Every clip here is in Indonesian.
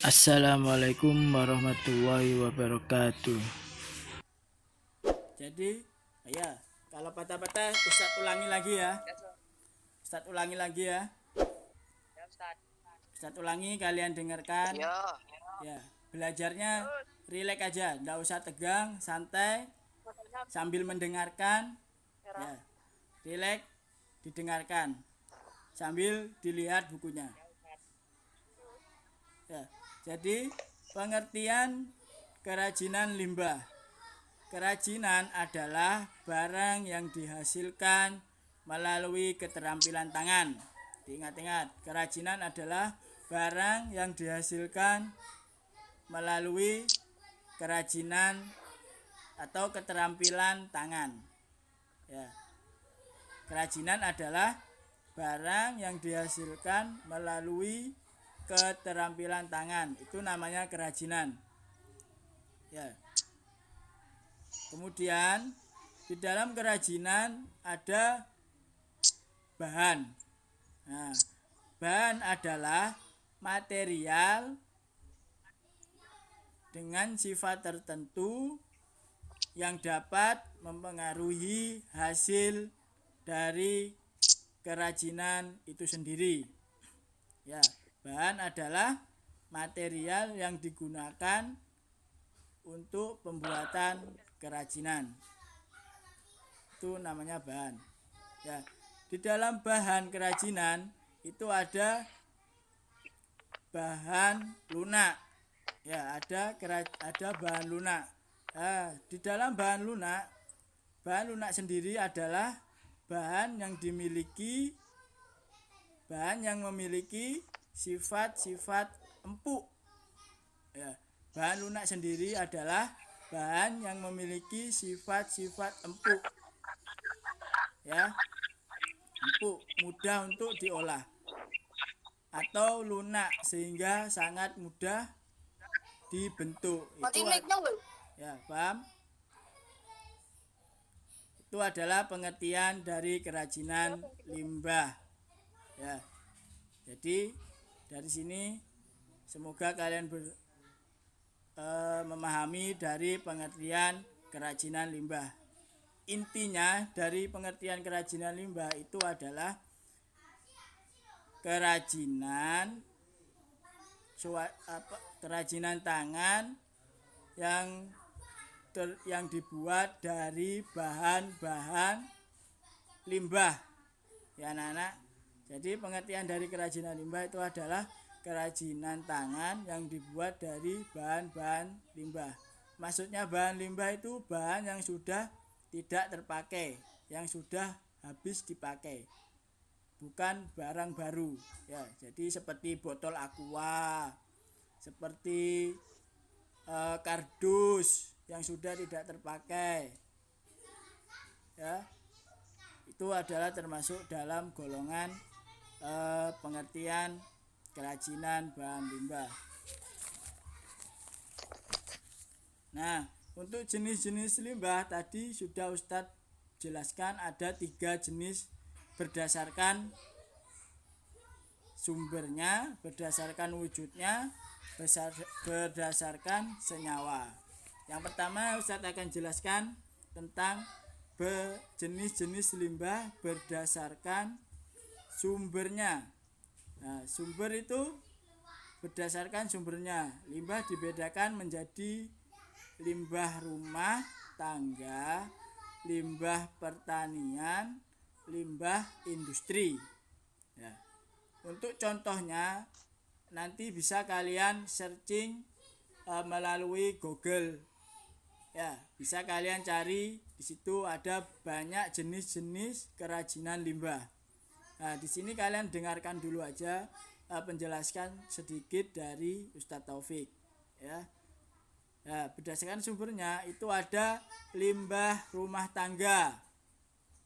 Assalamualaikum warahmatullahi wabarakatuh. Jadi, ya, kalau patah-patah Ustadz ulangi lagi ya. Ustadz ulangi lagi ya. Ustadz ulangi, kalian dengarkan. Ya, belajarnya rileks aja, nggak usah tegang, santai, sambil mendengarkan. Ya, rileks, didengarkan, sambil dilihat bukunya. Ya, jadi pengertian kerajinan limbah. Kerajinan adalah barang yang dihasilkan melalui keterampilan tangan. Diingat-ingat, kerajinan adalah barang yang dihasilkan melalui kerajinan atau keterampilan tangan. Ya. Kerajinan adalah barang yang dihasilkan melalui keterampilan tangan. Itu namanya kerajinan. Ya. Kemudian di dalam kerajinan ada bahan. Nah, bahan adalah material dengan sifat tertentu yang dapat mempengaruhi hasil dari kerajinan itu sendiri. Ya, bahan adalah material yang digunakan untuk pembuatan kerajinan. Itu namanya bahan. Ya, di dalam bahan kerajinan itu ada bahan lunak. Ya, ada bahan lunak. Nah, di dalam bahan lunak sendiri adalah bahan yang memiliki sifat-sifat empuk. Ya, bahan lunak sendiri adalah bahan yang memiliki sifat-sifat empuk. Ya, empuk, mudah untuk diolah. Atau lunak sehingga sangat mudah dibentuk. Ya, paham? Itu adalah pengertian dari kerajinan limbah. Ya. Jadi dari sini semoga kalian memahami dari pengertian kerajinan limbah. Intinya dari pengertian kerajinan limbah itu adalah kerajinan tangan yang dibuat dari bahan-bahan limbah. Ya anak-anak. Jadi pengertian dari kerajinan limbah itu adalah kerajinan tangan yang dibuat dari bahan-bahan limbah. Maksudnya bahan limbah itu bahan yang sudah tidak terpakai, yang sudah habis dipakai. Bukan barang baru. Ya, jadi seperti botol aqua, seperti kardus yang sudah tidak terpakai. Ya. Itu adalah termasuk dalam golongan pengertian kerajinan bahan limbah. Nah, untuk jenis-jenis limbah tadi sudah Ustadz jelaskan ada 3 jenis berdasarkan sumbernya, berdasarkan wujudnya, berdasarkan senyawa. Yang pertama Ustadz akan jelaskan tentang jenis-jenis limbah berdasarkan sumbernya. Nah, sumber itu berdasarkan sumbernya. Limbah dibedakan menjadi limbah rumah tangga, limbah pertanian, limbah industri. Ya. Untuk contohnya nanti bisa kalian searching melalui Google. Ya, bisa kalian cari, di situ ada banyak jenis-jenis kerajinan limbah. Nah, di sini kalian dengarkan dulu aja penjelasan sedikit dari Ustadz Taufik. Ya. Nah, berdasarkan sumbernya itu ada limbah rumah tangga.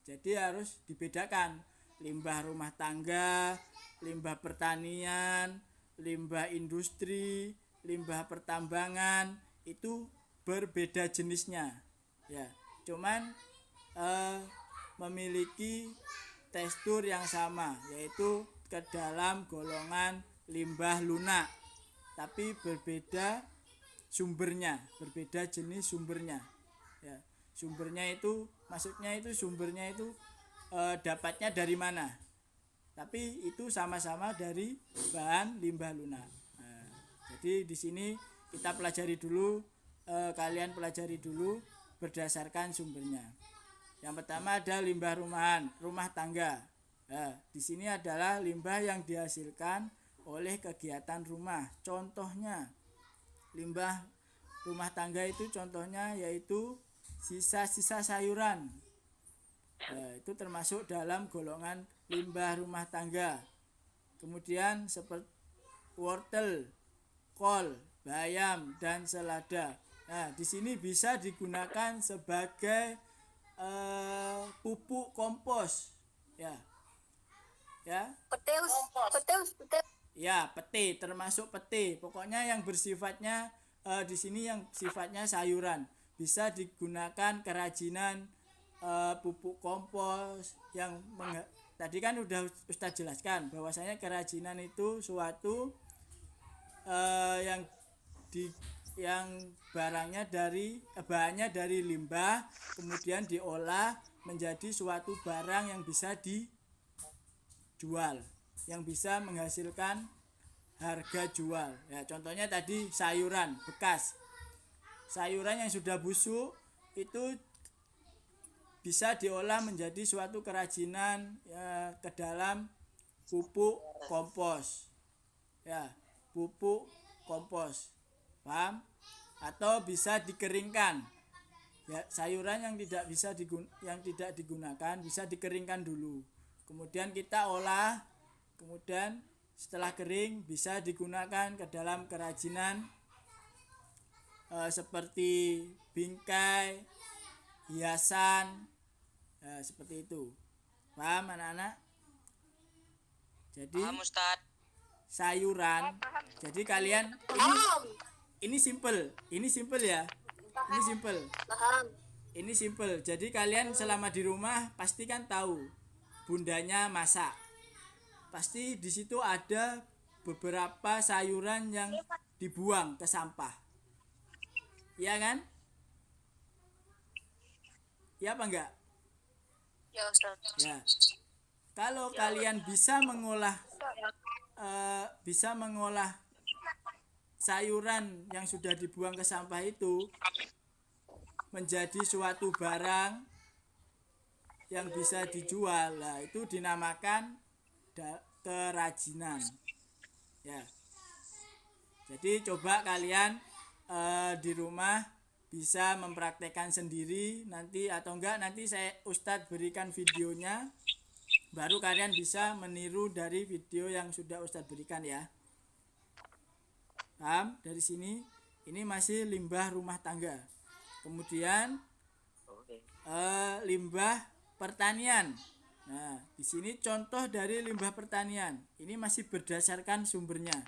Jadi harus dibedakan limbah rumah tangga, limbah pertanian, limbah industri, limbah pertambangan, itu berbeda jenisnya. Ya, cuman memiliki tekstur yang sama, yaitu ke dalam golongan limbah lunak. tapi berbeda sumbernya, berbeda jenis sumbernya. Ya, sumbernya itu maksudnya itu sumbernya itu dapatnya dari mana? Tapi itu sama-sama dari bahan limbah lunak. Nah, jadi di sini kita pelajari dulu, kalian pelajari dulu berdasarkan sumbernya. Yang pertama ada limbah rumahan, rumah tangga. Nah, di sini adalah limbah yang dihasilkan oleh kegiatan rumah. Contohnya limbah rumah tangga itu contohnya yaitu sisa-sisa sayuran. Nah, itu termasuk dalam golongan limbah rumah tangga. Kemudian seperti wortel, kol, bayam dan selada. Nah, di sini bisa digunakan sebagai pupuk kompos. Ya. Pete. Ya, pete termasuk pete. Pokoknya yang bersifatnya di sini yang sifatnya sayuran bisa digunakan kerajinan pupuk kompos yang tadi kan udah Ustadz jelaskan bahwasanya kerajinan itu suatu yang barangnya bahannya dari limbah kemudian diolah menjadi suatu barang yang bisa dijual, yang bisa menghasilkan harga jual. Ya, contohnya tadi sayuran bekas. Sayuran yang sudah busuk itu bisa diolah menjadi suatu kerajinan ya, ke dalam pupuk kompos. Ya, pupuk kompos. Paham? Atau bisa dikeringkan. Ya, sayuran yang tidak digunakan bisa dikeringkan dulu. Kemudian kita olah, kemudian setelah kering bisa digunakan ke dalam kerajinan seperti bingkai, hiasan, seperti itu. Paham anak-anak? Jadi sayuran. Jadi kalian ini simple ya. Ini simple. Jadi kalian selama di rumah pasti kan tahu bundanya masak. Pasti di situ ada beberapa sayuran yang dibuang ke sampah. Iya kan? Ya apa enggak? Ya, Ustaz. Ya. Kalau kalian bisa mengolah sayuran yang sudah dibuang ke sampah itu menjadi suatu barang yang bisa dijual, lah itu dinamakan kerajinan. Ya. Jadi coba kalian di rumah bisa mempraktekkan sendiri nanti atau enggak nanti Ustadz berikan videonya, baru kalian bisa meniru dari video yang sudah Ustadz berikan ya. Paham? Dari sini ini masih limbah rumah tangga. Kemudian limbah pertanian. Nah, di sini contoh dari limbah pertanian. Ini masih berdasarkan sumbernya.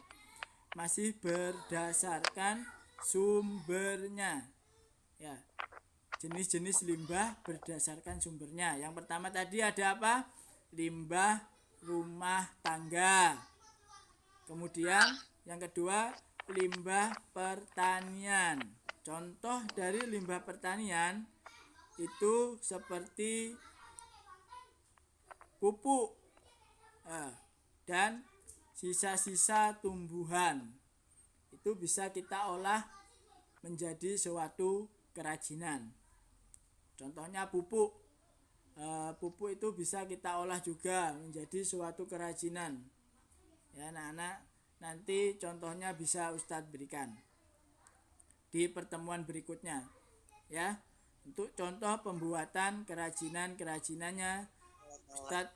Ya. Jenis-jenis limbah berdasarkan sumbernya. Yang pertama tadi ada apa? Limbah rumah tangga. Kemudian yang kedua limbah pertanian. Contoh dari limbah pertanian itu seperti pupuk dan sisa-sisa tumbuhan. Itu bisa kita olah menjadi suatu kerajinan. Contohnya pupuk. Pupuk itu bisa kita olah juga menjadi suatu kerajinan. Ya, anak-anak, nanti contohnya bisa Ustadz berikan di pertemuan berikutnya. Ya, untuk contoh pembuatan kerajinannya Ustadz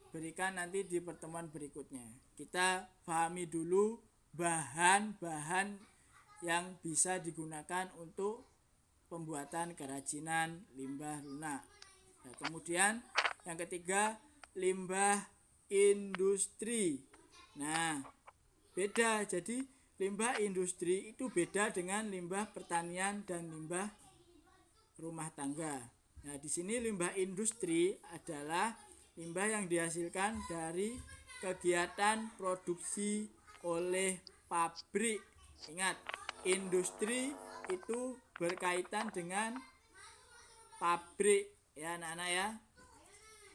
berikan nanti di pertemuan berikutnya. Kita pahami dulu bahan-bahan yang bisa digunakan untuk pembuatan kerajinan limbah lunak. Nah, kemudian yang ketiga limbah industri. Nah, beda. Jadi limbah industri itu beda dengan limbah pertanian dan limbah rumah tangga. Nah, di sini limbah industri adalah limbah yang dihasilkan dari kegiatan produksi oleh pabrik Ingat, industri itu berkaitan dengan pabrik ya anak-anak ya.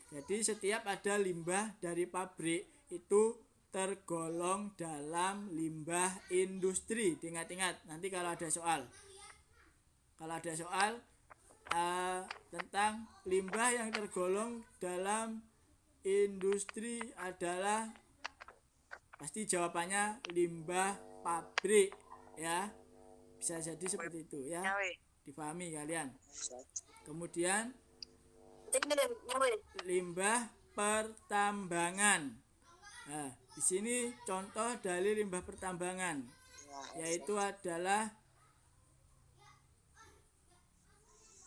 Jadi setiap ada limbah dari pabrik itu tergolong dalam limbah industri. Ingat-ingat, nanti kalau ada soal tentang limbah yang tergolong dalam industri adalah pasti jawabannya limbah pabrik ya. Bisa jadi seperti itu ya. Dipahami kalian. Kemudian limbah pertambangan. Nah, di sini contoh dari limbah pertambangan yaitu adalah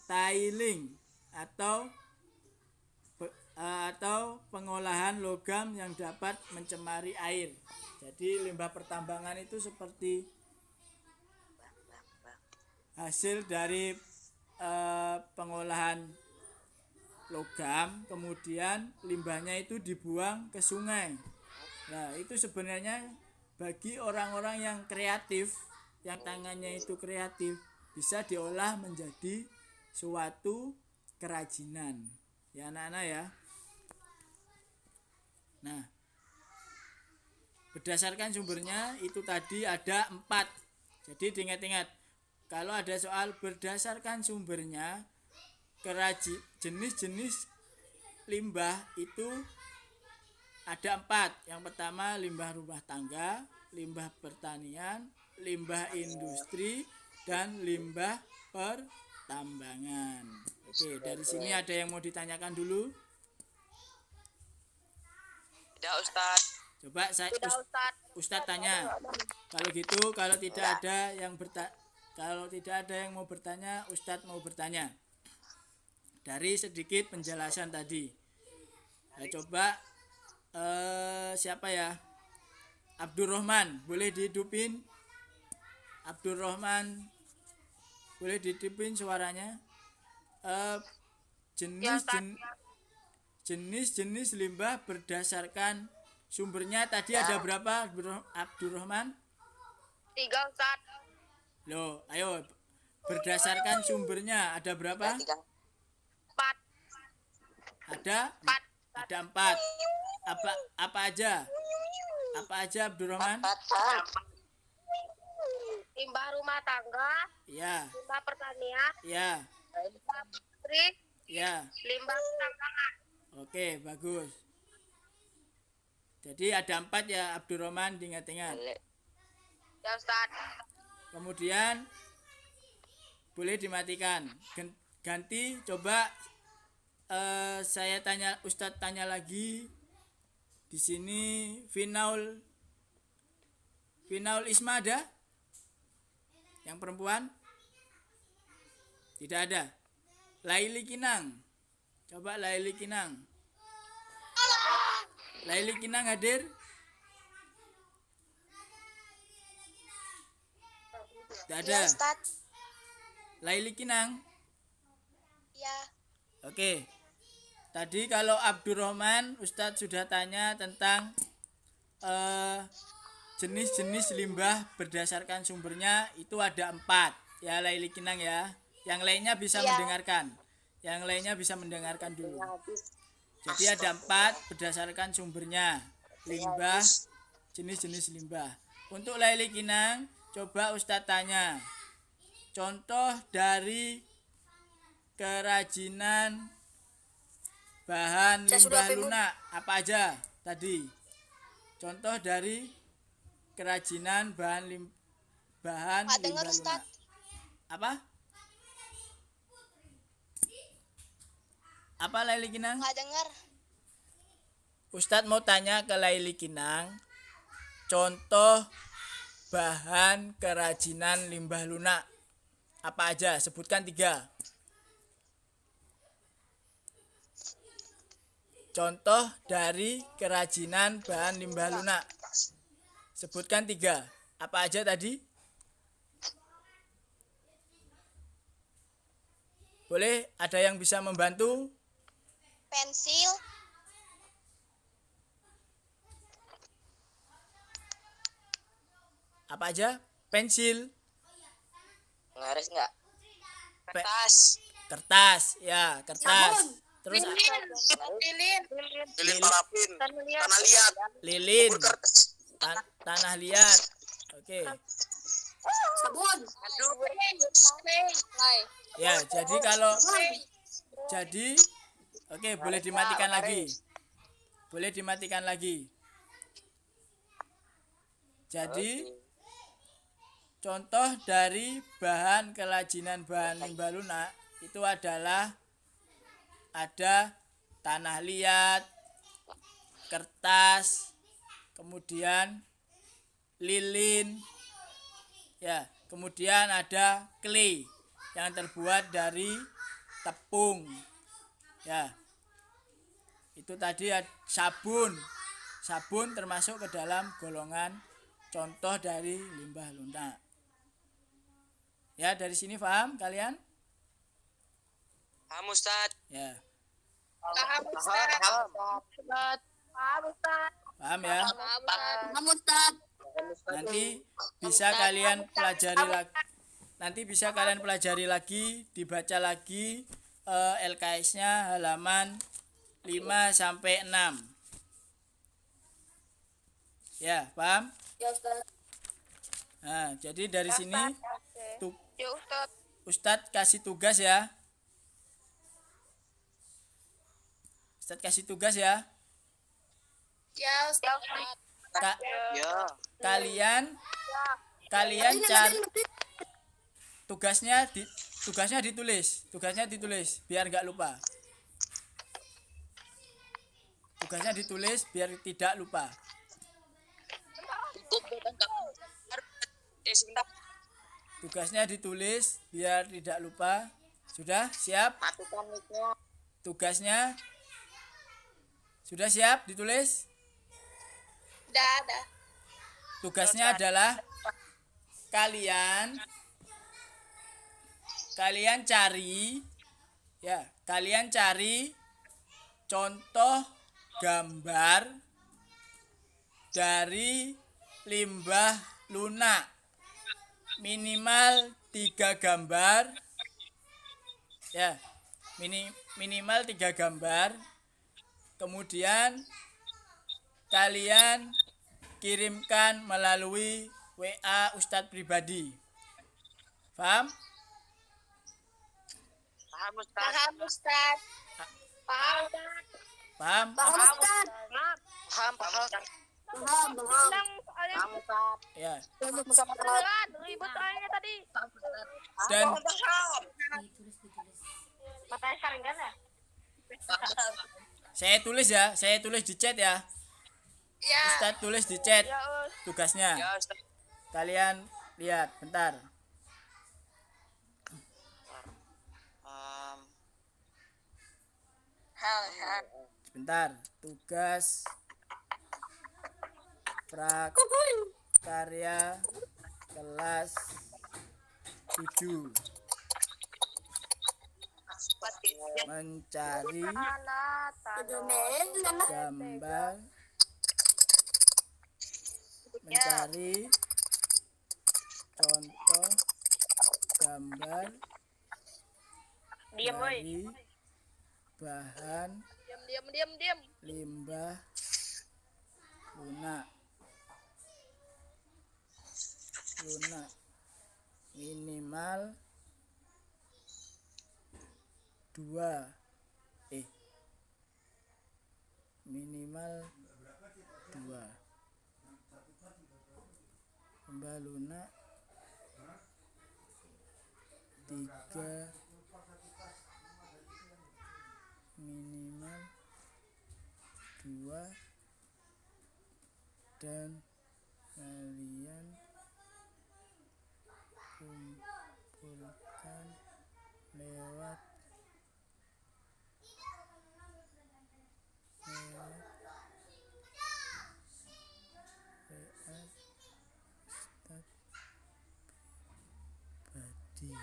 tiling atau pengolahan logam yang dapat mencemari air. Jadi limbah pertambangan itu seperti hasil dari pengolahan logam, kemudian limbahnya itu dibuang ke sungai. Nah, itu sebenarnya bagi orang-orang yang kreatif, yang tangannya itu kreatif, bisa diolah menjadi suatu kerajinan. Ya anak-anak ya. Nah, berdasarkan sumbernya itu tadi ada 4. Jadi diingat-ingat, kalau ada soal berdasarkan sumbernya, jenis-jenis limbah itu ada 4. Yang pertama limbah rumah tangga, limbah pertanian, limbah industri, dan limbah pertambangan. Oke, dari sini ada yang mau ditanyakan dulu? Tidak, Ustaz. Coba Ustaz tanya. Kalau gitu, kalau tidak ada yang mau bertanya, Ustaz mau bertanya. Dari sedikit penjelasan tadi. Nah, coba siapa ya? Abdurrahman, boleh dihidupin? Abdurrahman, boleh dihidupin suaranya? Jenis-jenis limbah berdasarkan sumbernya tadi ada berapa, Abdurrahman? 3, Ustaz. Loh, ayo berdasarkan sumbernya ada berapa? 4. Ada 4. Apa aja? Apa aja, Abdurrahman? Limbah rumah tangga, Ya. limbah pertanian, Ya. limbah industri, Ya. limbah pertambangan. Oke, bagus. Jadi ada 4 ya, Abdurrahman, ingat-ingat. Ya, Ustaz. Kemudian boleh dimatikan. Ganti coba saya tanya, Ustadz tanya lagi. Di sini Finaul Isma ada? Yang perempuan? Tidak ada. Laili Kinang. Coba Laili Kinang. Laili Kinang hadir? Tidak ada. Ya, Ustaz. Laili Kinang. Ya. Oke. Tadi kalau Abdurrahman, Ustadz sudah tanya tentang jenis-jenis limbah berdasarkan sumbernya itu ada 4. Ya, Laili Kinang ya. Yang lainnya bisa mendengarkan. Yang lainnya bisa mendengarkan dulu. Jadi ada 4 berdasarkan sumbernya. Limbah, jenis-jenis limbah. Untuk Laili Kinang, coba Ustadz tanya. Contoh dari kerajinan bahan limbah lunak apa aja tadi? Contoh dari kerajinan bahan limbah lunak. Apa? Apa Laili Kinang? Nggak dengar. Ustadz mau tanya ke Laili Kinang. Contoh bahan kerajinan limbah lunak apa aja? Sebutkan 3. Contoh dari kerajinan bahan limbah lunak. Sebutkan 3. Apa aja tadi? Boleh ada yang bisa membantu? Pensil, Apa aja? pensil, Ngaris enggak? Pe- Kertas. kertas, ya kertas. Terus Lilin. Lilin parafin. Tanah liat. lilin, Bubur kertas. tanah liat. Oke. Sabun. Aduh. Spray. Ya, jadi kalau jadi oke, boleh dimatikan lagi. Boleh dimatikan lagi. Jadi contoh dari bahan kerajinan bahan limbah lunak itu adalah ada tanah liat, kertas, kemudian lilin, ya, kemudian ada clay yang terbuat dari tepung, ya. Itu tadi sabun, sabun termasuk ke dalam golongan contoh dari limbah lunak. Ya, dari sini paham kalian? Paham Ustaz. Ya, Paham Ustaz. paham ya. Paham Ustaz. Nanti bisa kalian pelajari lagi. Nanti bisa kalian pelajari lagi, dibaca lagi LKS-nya halaman 5 sampai 6. Ya, paham? Ya Ustaz. Nah, jadi dari sini Ya Ustaz. Ustadz kasih tugas ya. Ustadz kasih tugas ya. Ya Ustaz. Ya. Kalian cari tugasnya ditulis biar nggak lupa. Tugasnya ditulis biar tidak lupa. Sebentar. Tugasnya ditulis biar tidak lupa. Sudah siap? Matikan mic-nya. Tugasnya sudah siap ditulis? Dah. Tugasnya adalah kalian cari contoh gambar dari limbah lunak, minimal 3 gambar, ya, minimal 3 gambar. Kemudian kalian kirimkan melalui WA Ustadz pribadi. Paham? Paham Ustaz. Paham Ustaz. Paham. Paham? Ustaz. Paham. Paham. Paham Ustaz. Ya. Ribut soalnya tadi. Dan Matanya saring kan ya? saya tulis di chat ya. Ya. Ustadz tulis di chat tugasnya. Ya Ustaz. Kalian lihat bentar. Sebentar. Tugas prakarya kelas 7. Mencari gambar, mencari contoh gambar dari bahan Diam. limbah lunak minimal 2 limbah lunak 3 minimal 2 dan kalian kumpulkan lewat WA Ustadz pribadi.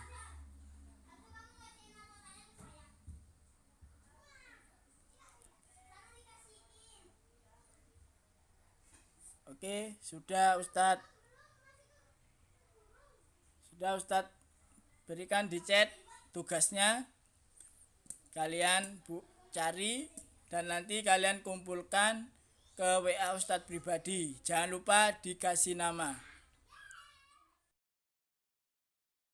Oke, sudah Ustadz. Sudah Ustadz berikan di chat tugasnya. Kalian cari dan nanti kalian kumpulkan ke WA Ustadz pribadi. Jangan lupa dikasih nama.